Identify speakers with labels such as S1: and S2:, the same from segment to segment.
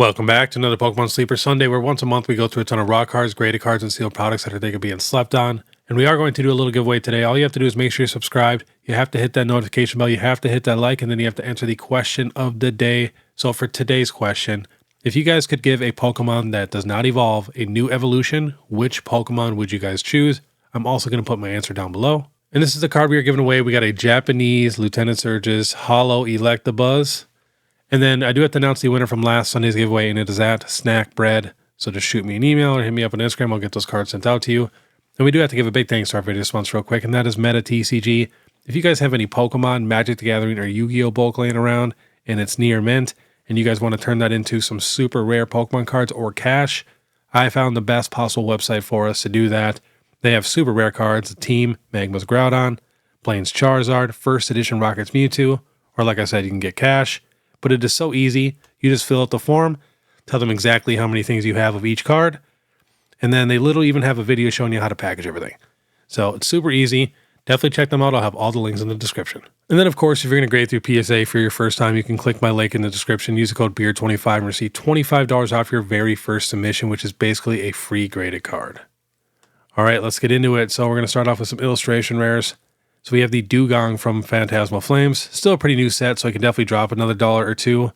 S1: Welcome back to another Pokemon Sleeper Sunday, where once a month we go through a ton of raw cards, graded cards, and sealed products that are thinking of being slept on. And we are going to do a little giveaway today. All you have to do is make sure you're subscribed. You have to hit that notification bell. You have to hit that like, and then you have to answer the question of the day. So for today's question, if you guys could give a Pokemon that does not evolve a new evolution, which Pokemon would you guys choose? I'm also going to put my answer down below. And this is the card we are giving away. We got a Japanese Lieutenant Surge's Holo Electabuzz. And then I do have to announce the winner from last Sunday's giveaway, and it is at Snack Bread. So just shoot me an email or hit me up on Instagram. I'll get those cards sent out to you. And we do have to give a big thanks to our video sponsor real quick, and that is Metatcg. If you guys have any Pokemon, Magic the Gathering, or Yu-Gi-Oh! Bulk laying around, and it's near mint, and you guys want to turn that into some super rare Pokemon cards or cash, I found the best possible website for us to do that. They have super rare cards, Team, Magma's Groudon, Plains Charizard, First Edition Rocket's Mewtwo, or like I said, you can get cash. But it is so easy. You just fill out the form, tell them exactly how many things you have of each card, and then they literally even have a video showing you how to package everything. So it's super easy. Definitely check them out. I'll have all the links in the description. And then, of course, if you're going to grade through PSA for your first time, you can click my link in the description, use the code BEARD25, and receive $25 off your very first submission, which is basically a free graded card. All right, let's get into it. So we're going to start off with some illustration rares. So we have the Dugong from Phantasmal Flames. Still a pretty new set, so I can definitely drop another $1 or $2.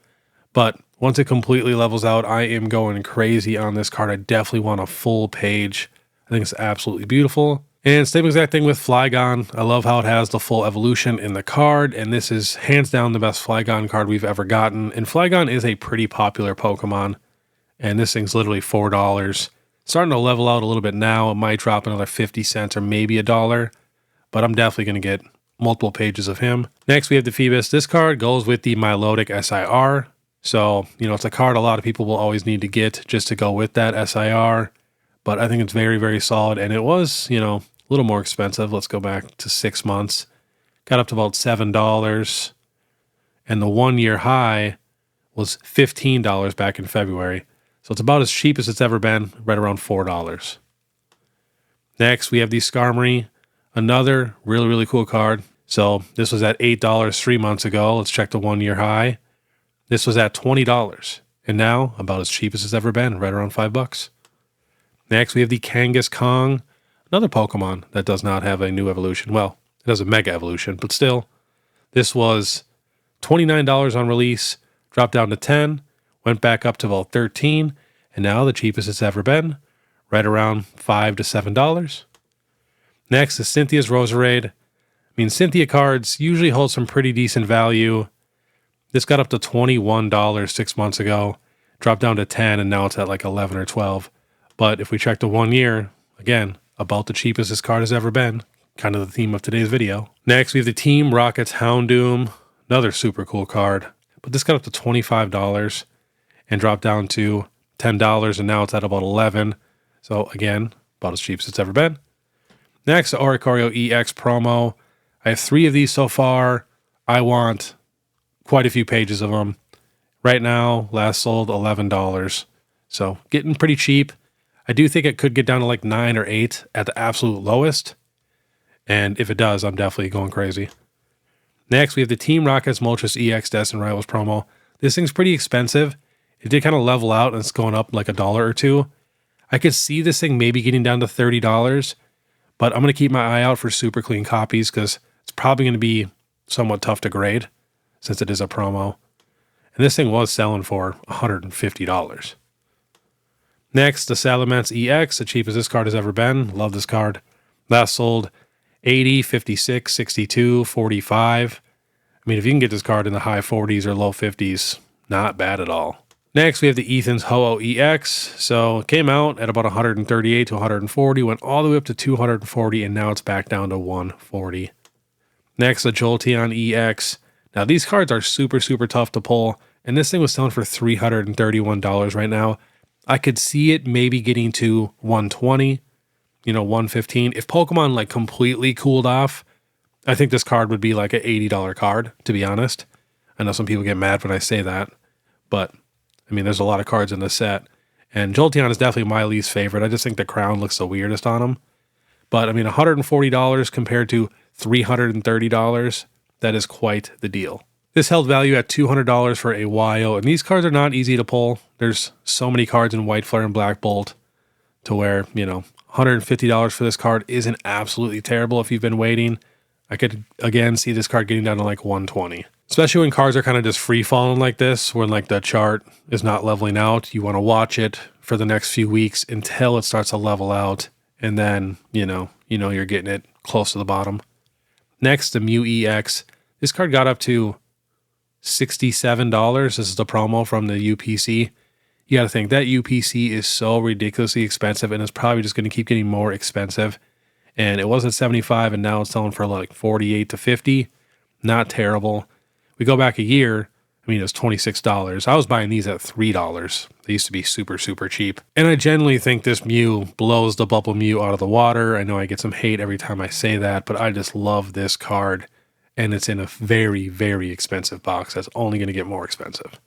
S1: But once it completely levels out, I am going crazy on this card. I definitely want a full page. I think it's absolutely beautiful. And same exact thing with Flygon. I love how it has the full evolution in the card, and this is hands down the best Flygon card we've ever gotten. And Flygon is a pretty popular Pokemon, and this thing's literally $4. Starting to level out a little bit now. It might drop another 50 cents or maybe $1. But I'm definitely going to get multiple pages of him. Next, we have the Phoebus. This card goes with the Milotic SIR. So, it's a card a lot of people will always need to get just to go with that SIR. But I think it's very, very solid. And it was, a little more expensive. Let's go back to 6 months. Got up to about $7. And the 1 year high was $15 back in February. So it's about as cheap as it's ever been, right around $4. Next, we have the Skarmory. Another really, really cool card. So this was at $8 3 months ago. Let's check the 1 year high. This was at $20. And now about as cheap as it's ever been, right around $5. Next, we have the Kangaskhan, another Pokemon that does not have a new evolution. Well, it has a Mega Evolution, but still. This was $29 on release, dropped down to $10, went back up to about $13, and now the cheapest it's ever been, right around $5 to $7. Next is Cynthia's Roserade. Cynthia cards usually hold some pretty decent value. This got up to $21 6 months ago, dropped down to $10, and now it's at like $11 or $12. But if we check the 1 year, again, about the cheapest this card has ever been. Kind of the theme of today's video. Next, we have the Team Rocket's Houndoom. Another super cool card. But this got up to $25 and dropped down to $10, and now it's at about $11. So again, about as cheap as it's ever been. Next, the Oricorio EX promo. I have 3 of these so far. I want quite a few pages of them. Right now, last sold $11. So getting pretty cheap. I do think it could get down to like 9 or 8 at the absolute lowest. And if it does, I'm definitely going crazy. Next, we have the Team Rocket's Moltres EX Destined Rivals promo. This thing's pretty expensive. It did kind of level out and it's going up like $1 or $2. I could see this thing maybe getting down to $30. But I'm going to keep my eye out for super clean copies because it's probably going to be somewhat tough to grade since it is a promo. And this thing was selling for $150. Next, the Salamence EX, the cheapest this card has ever been. Love this card. Last sold $80, $56, $62, $45. If you can get this card in the high 40s or low 50s, not bad at all. Next, we have the Ethan's Ho-Oh EX. So it came out at about 138 to 140, went all the way up to 240, and now it's back down to 140. Next, the Jolteon EX. Now, these cards are super, super tough to pull, and this thing was selling for $331 right now. I could see it maybe getting to 120, 115. If Pokemon completely cooled off, I think this card would be like an $80 card, to be honest. I know some people get mad when I say that, but there's a lot of cards in this set, and Jolteon is definitely my least favorite. I just think the crown looks the weirdest on him. But $140 compared to $330, that is quite the deal. This held value at $200 for a while, and these cards are not easy to pull. There's so many cards in White Flare and Black Bolt to where, you know, $150 for this card isn't absolutely terrible if you've been waiting. I could, again, see this card getting down to like 120. Especially when cards are kind of just free falling like this, when like the chart is not leveling out. You want to watch it for the next few weeks until it starts to level out. And then, you know you're getting it close to the bottom. Next, the Mew EX. This card got up to $67. This is the promo from the UPC. You got to think that UPC is so ridiculously expensive, and it's probably just going to keep getting more expensive. And it was at 75, and now it's selling for like 48 to 50. Not terrible. We go back a year, I mean, it was $26. I was buying these at $3. They used to be super, super cheap. And I generally think this Mew blows the Bubble Mew out of the water. I know I get some hate every time I say that, but I just love this card. And it's in a very, very expensive box that's only going to get more expensive.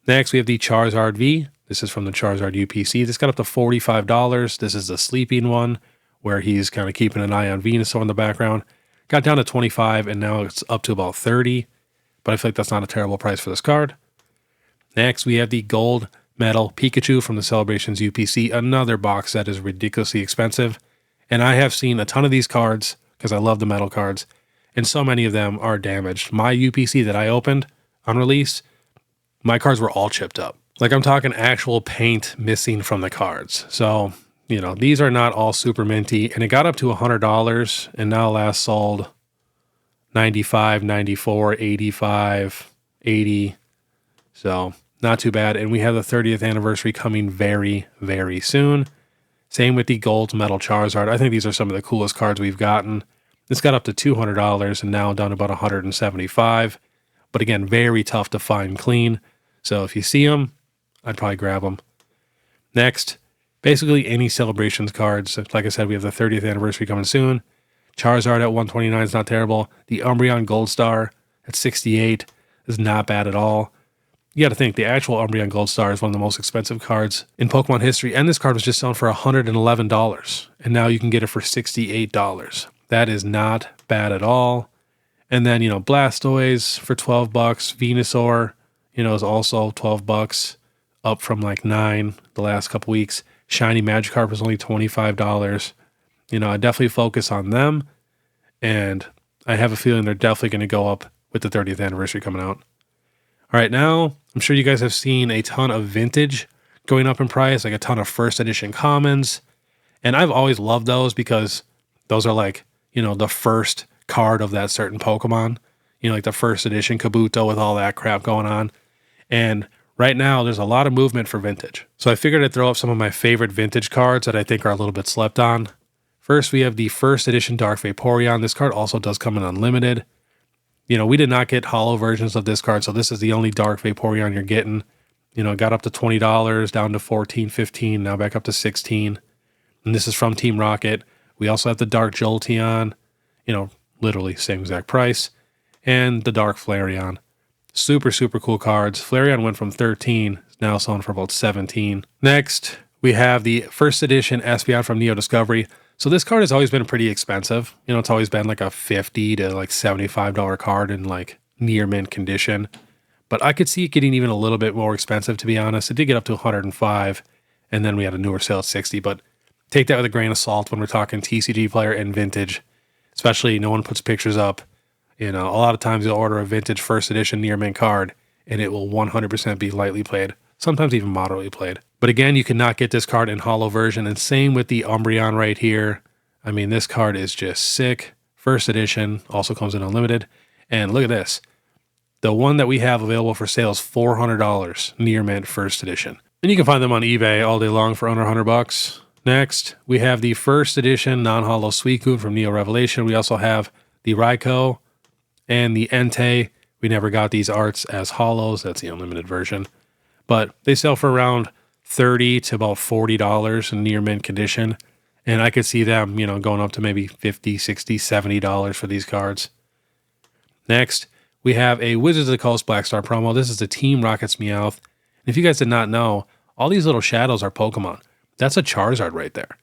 S1: Next, we have the Charizard V. This is from the Charizard UPC. This got up to $45. This is the sleeping one, where he's kind of keeping an eye on Venusaur in the background. Got down to 25, and now it's up to about 30. But I feel like that's not a terrible price for this card. Next, we have the Gold Metal Pikachu from the Celebrations UPC. Another box that is ridiculously expensive. And I have seen a ton of these cards, because I love the metal cards, and so many of them are damaged. My UPC that I opened on release, my cards were all chipped up. Like, I'm talking actual paint missing from the cards. So, you know, these are not all super minty. And it got up to $100, and now last sold 95, 94, 85, 80. So, not too bad. And we have the 30th anniversary coming very, very soon. Same with the Gold Metal Charizard. I think these are some of the coolest cards we've gotten. This got up to $200 and now down to about $175. But again, very tough to find clean. So if you see them, I'd probably grab them. Next, basically any Celebrations cards. Like I said, we have the 30th anniversary coming soon. Charizard at 129 is not terrible. The Umbreon Gold Star at 68 is not bad at all. You got to think, the actual Umbreon Gold Star is one of the most expensive cards in Pokemon history, and this card was just selling for $111, and now you can get it for $68. That is not bad at all. And then, you know, Blastoise for $12, Venusaur, you know, is also $12, up from like $9 the last couple weeks. Shiny Magikarp was only $25. You know, I definitely focus on them, and I have a feeling they're definitely going to go up with the 30th anniversary coming out. All right, now, I'm sure you guys have seen a ton of vintage going up in price, like a ton of first edition commons, and I've always loved those because those are like, you know, the first card of that certain Pokemon, you know, like the first edition Kabuto with all that crap going on. And right now, there's a lot of movement for vintage. So I figured I'd throw up some of my favorite vintage cards that I think are a little bit slept on. First, we have the first edition Dark Vaporeon. This card also does come in unlimited. You know, we did not get holo versions of this card, so this is the only Dark Vaporeon you're getting. You know, it got up to $20, down to $14, $15, now back up to $16. And this is from Team Rocket. We also have the Dark Jolteon, you know, literally same exact price. And the Dark Flareon. Super, super cool cards. Flareon went from 13, now selling for about 17. Next, we have the first edition Espeon from Neo Discovery. So this card has always been pretty expensive. You know, it's always been like a $50 to like $75 card in like near mint condition. But I could see it getting even a little bit more expensive, to be honest. It did get up to 105, and then we had a newer sale at 60. But take that with a grain of salt when we're talking TCG player and vintage. Especially no one puts pictures up. You know, a lot of times you'll order a vintage first edition near mint card, and it will 100% be lightly played. Sometimes even moderately played. But again, you cannot get this card in holo version, and same with the Umbreon right here. I mean, this card is just sick. First edition, also comes in unlimited. And look at this. The one that we have available for sale is $400 near mint first edition. And you can find them on eBay all day long for under $100. Next, we have the first edition non-holo Suicune from Neo Revelation. We also have the Raikou and the Entei. We never got these arts as holos. That's the unlimited version. But they sell for around $30 to about $40 in near mint condition. And I could see them, you know, going up to maybe $50, $60, $70 for these cards. Next, we have a Wizards of the Coast Black Star promo. This is the Team Rocket's Meowth. And if you guys did not know, all these little shadows are Pokemon. That's a Charizard right there.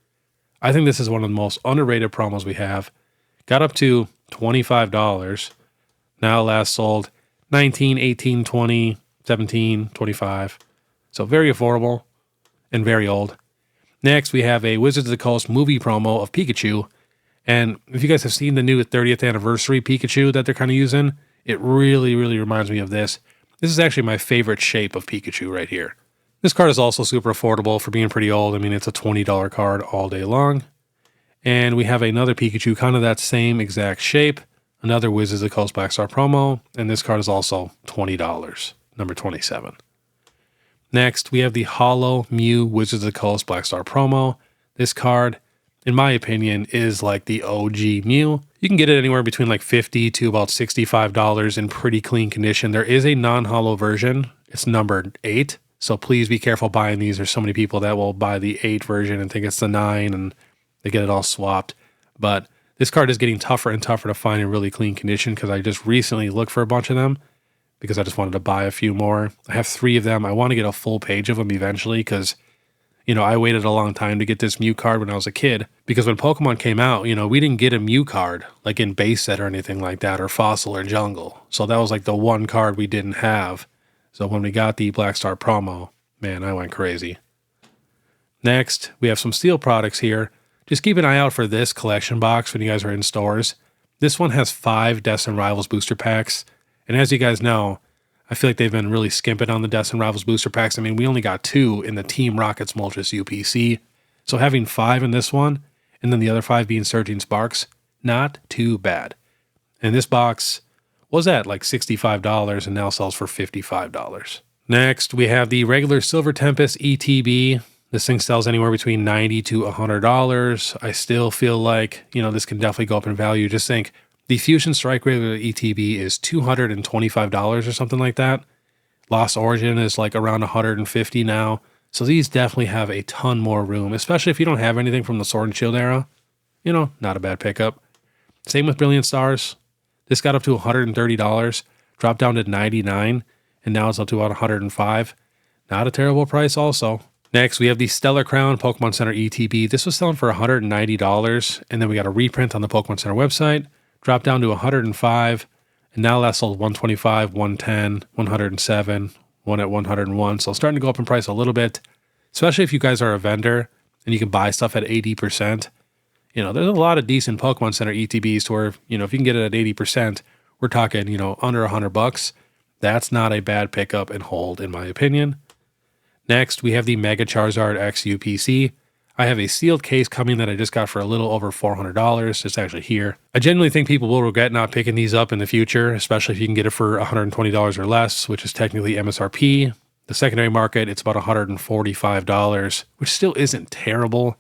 S1: I think this is one of the most underrated promos we have. Got up to $25. Now last sold 19, 18, 20, 17, 25. So very affordable and very old. Next, we have a Wizards of the Coast movie promo of Pikachu. And if you guys have seen the new 30th anniversary Pikachu that they're kind of using, it really, really reminds me of this. This is actually my favorite shape of Pikachu right here. This card is also super affordable for being pretty old. I mean, it's a $20 card all day long. And we have another Pikachu, kind of that same exact shape. Another Wizards of the Coast Black Star promo. And this card is also $20, number 27. Next, we have the Holo Mew Wizards of the Coast Black Star promo. This card, in my opinion, is like the OG Mew. You can get it anywhere between like $50 to about $65 in pretty clean condition. There is a non-holo version. It's numbered 8. So please be careful buying these. There's so many people that will buy the 8 version and think it's the 9 and they get it all swapped. But this card is getting tougher and tougher to find in really clean condition because I just recently looked for a bunch of them because I just wanted to buy a few more. I have 3 of them. I want to get a full page of them eventually because, you know, I waited a long time to get this Mew card when I was a kid because when Pokemon came out, you know, we didn't get a Mew card like in base set or anything like that or Fossil or Jungle. So that was like the one card we didn't have. So when we got the Black Star promo, man, I went crazy. Next, we have some Steel products here. Just keep an eye out for this collection box when you guys are in stores. This one has 5 Destined Rivals booster packs. And as you guys know, I feel like they've been really skimping on the Destined Rivals booster packs. I mean, we only got 2 in the Team Rocket's Moltres UPC. So having 5 in this one, and then the other 5 being Surging Sparks, not too bad. And this box was at like $65 and now sells for $55. Next, we have the regular Silver Tempest ETB. This thing sells anywhere between $90 to $100. I still feel like, you know, this can definitely go up in value. Just think, the Fusion Strike regular ETB is $225 or something like that. Lost Origin is like around $150 now. So these definitely have a ton more room, especially if you don't have anything from the Sword and Shield era. You know, not a bad pickup. Same with Brilliant Stars. This got up to $130, dropped down to $99, and now it's up to about $105. Not a terrible price also. Next, we have the Stellar Crown Pokemon Center ETB. This was selling for $190, and then we got a reprint on the Pokemon Center website, dropped down to $105, and now that sold $125, $110, $107, one at $101. So starting to go up in price a little bit, especially if you guys are a vendor and you can buy stuff at 80%. You know, there's a lot of decent Pokemon Center ETBs to where, you know, if you can get it at 80%, we're talking, you know, under $100. That's not a bad pickup and hold, in my opinion. Next, we have the Mega Charizard X UPC. I have a sealed case coming that I just got for a little over $400. It's actually here. I genuinely think people will regret not picking these up in the future, especially if you can get it for $120 or less, which is technically MSRP. The secondary market, it's about $145, which still isn't terrible,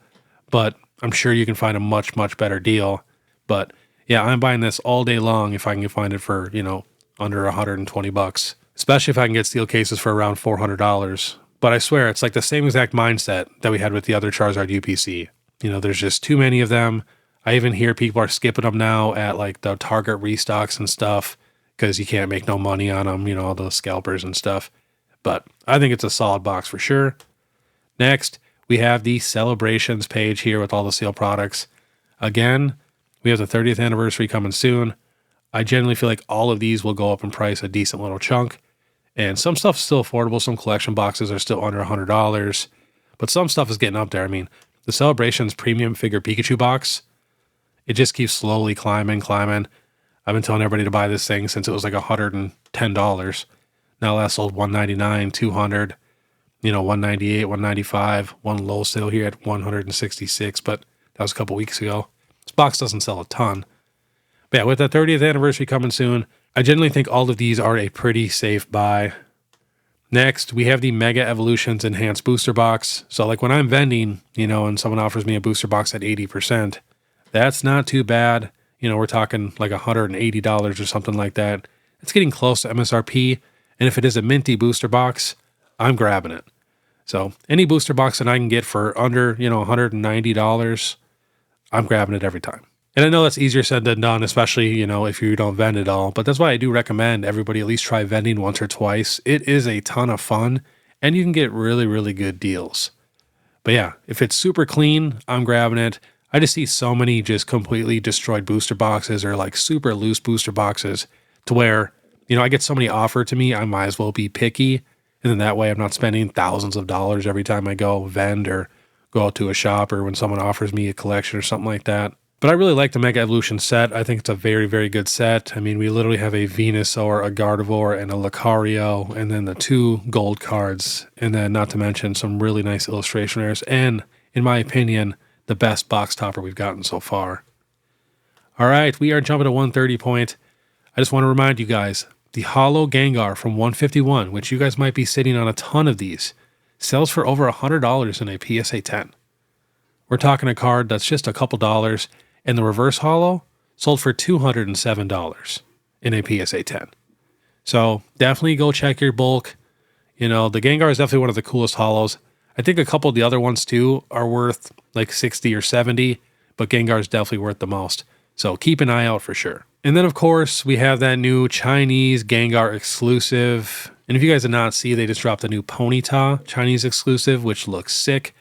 S1: but I'm sure you can find a much, much better deal. But yeah, I'm buying this all day long if I can find it for, you know, under $120, especially if I can get steel cases for around $400. But I swear, it's like the same exact mindset that we had with the other Charizard UPC. You know, there's just too many of them. I even hear people are skipping them now at like the Target restocks and stuff because you can't make no money on them, you know, all those scalpers and stuff. But I think it's a solid box for sure. Next, we have the celebrations page here with all the Seal products. Again, we have the 30th anniversary coming soon. I generally feel like all of these will go up in price a decent little chunk. And some stuff's still affordable. Some collection boxes are still under $100. But some stuff is getting up there. I mean, the Celebrations Premium Figure Pikachu box, it just keeps slowly climbing. I've been telling everybody to buy this thing since it was like $110. Now that sold $199, $200, you know, $198, $195, one low sale here at $166, but that was a couple weeks ago. This box doesn't sell a ton. But yeah, with the 30th anniversary coming soon, I generally think all of these are a pretty safe buy. Next, we have the Mega Eeveelutions Enhanced Booster Box. So like when I'm vending, you know, and someone offers me a booster box at 80%, that's not too bad. You know, we're talking like $180 or something like that. It's getting close to MSRP. And if it is a minty booster box, I'm grabbing it. So any booster box that I can get for under, you know, $190, I'm grabbing it every time. And I know that's easier said than done, especially, you know, if you don't vend at all. But that's why I do recommend everybody at least try vending once or twice. It is a ton of fun, and you can get really, really good deals. But yeah, if it's super clean, I'm grabbing it. I just see so many just completely destroyed booster boxes or like super loose booster boxes to where, you know, I get so many offered to me, I might as well be picky And then that way I'm not spending thousands of dollars every time I go vend or go out to a shop or when someone offers me a collection or something like that. But I really like the Mega Evolution set. I think it's a very, very good set. I mean, we literally have a Venusaur, a Gardevoir, and a Lucario, and then the 2 gold cards, and then not to mention some really nice illustration rares, and, in my opinion, the best box topper we've gotten so far. All right, we are jumping to 130 point. I just want to remind you guys, the Holo Gengar from 151, which you guys might be sitting on a ton of these, sells for over $100 in a PSA 10. We're talking a card that's just a couple dollars, and the reverse holo sold for $207 in a PSA 10. So definitely go check your bulk. You know, the Gengar is definitely one of the coolest holos. I think a couple of the other ones too are worth like 60 or 70, but Gengar is definitely worth the most. So keep an eye out for sure. And then of course we have that new Chinese Gengar exclusive. And if you guys did not see, they just dropped a new Ponyta Chinese exclusive, which looks sick.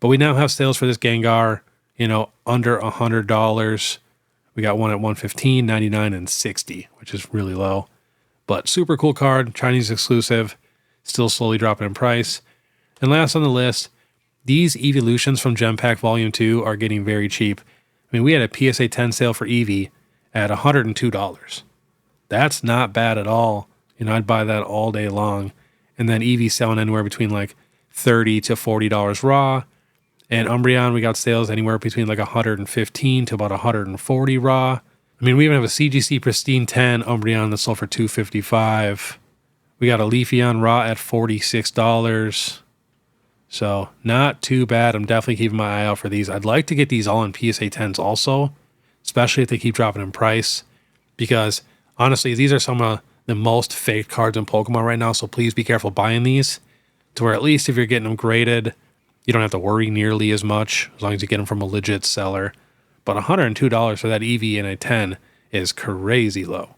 S1: But we now have sales for this Gengar, you know, under $100. We got one at $115, $99, and $60, which is really low. But super cool card, Chinese exclusive, still slowly dropping in price. And last on the list, these Eeveelutions from Gem Pack Volume 2 are getting very cheap. I mean, we had a PSA 10 sale for Eevee at $102. That's not bad at all. You know, I'd buy that all day long. And then Eevee selling anywhere between like $30 to $40 raw. And Umbreon, we got sales anywhere between like $115 to about $140 raw. I mean, we even have a CGC Pristine 10 Umbreon that sold for $255. We got a Leafeon raw at $46. So not too bad. I'm definitely keeping my eye out for these. I'd like to get these all in PSA 10s also, especially if they keep dropping in price. Because honestly, these are some of the most faked cards in Pokemon right now. So please be careful buying these, to where at least if you're getting them graded, you don't have to worry nearly as much as long as you get them from a legit seller. But $102 for that Eevee in a 10 is crazy low.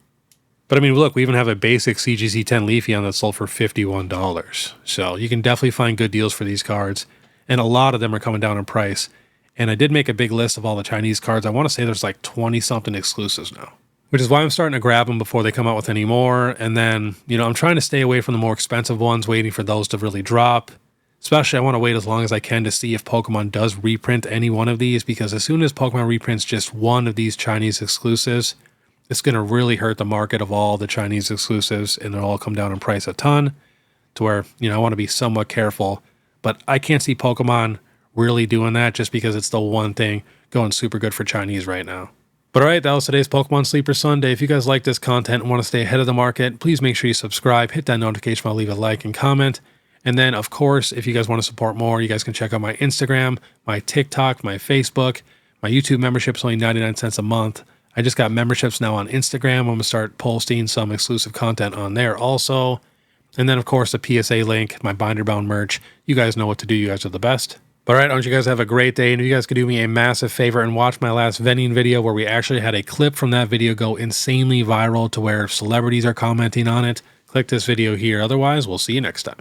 S1: But I mean, look, we even have a basic CGC 10 Leafeon that sold for $51. So you can definitely find good deals for these cards. And a lot of them are coming down in price. And I did make a big list of all the Chinese cards. I want to say there's like 20-something exclusives now, which is why I'm starting to grab them before they come out with any more. And then, you know, I'm trying to stay away from the more expensive ones, waiting for those to really drop. Especially, I want to wait as long as I can to see if Pokemon does reprint any one of these, because as soon as Pokemon reprints just one of these Chinese exclusives, it's going to really hurt the market of all the Chinese exclusives, and they'll all come down in price a ton, to where, you know, I want to be somewhat careful. But I can't see Pokemon really doing that just because it's the one thing going super good for Chinese right now. But all right, that was today's Pokemon Sleeper Sunday. If you guys like this content and want to stay ahead of the market, please make sure you subscribe, hit that notification bell, leave a like and comment. And then, of course, if you guys want to support more, you guys can check out my Instagram, my TikTok, my Facebook. My YouTube membership is only 99 cents a month. I just got memberships now on Instagram. I'm going to start posting some exclusive content on there also. And then, of course, the PSA link, my binder bound merch. You guys know what to do. You guys are the best. But all right, I want you guys to have a great day. And if you guys could do me a massive favor and watch my last vending video where we actually had a clip from that video go insanely viral to where celebrities are commenting on it, click this video here. Otherwise, we'll see you next time.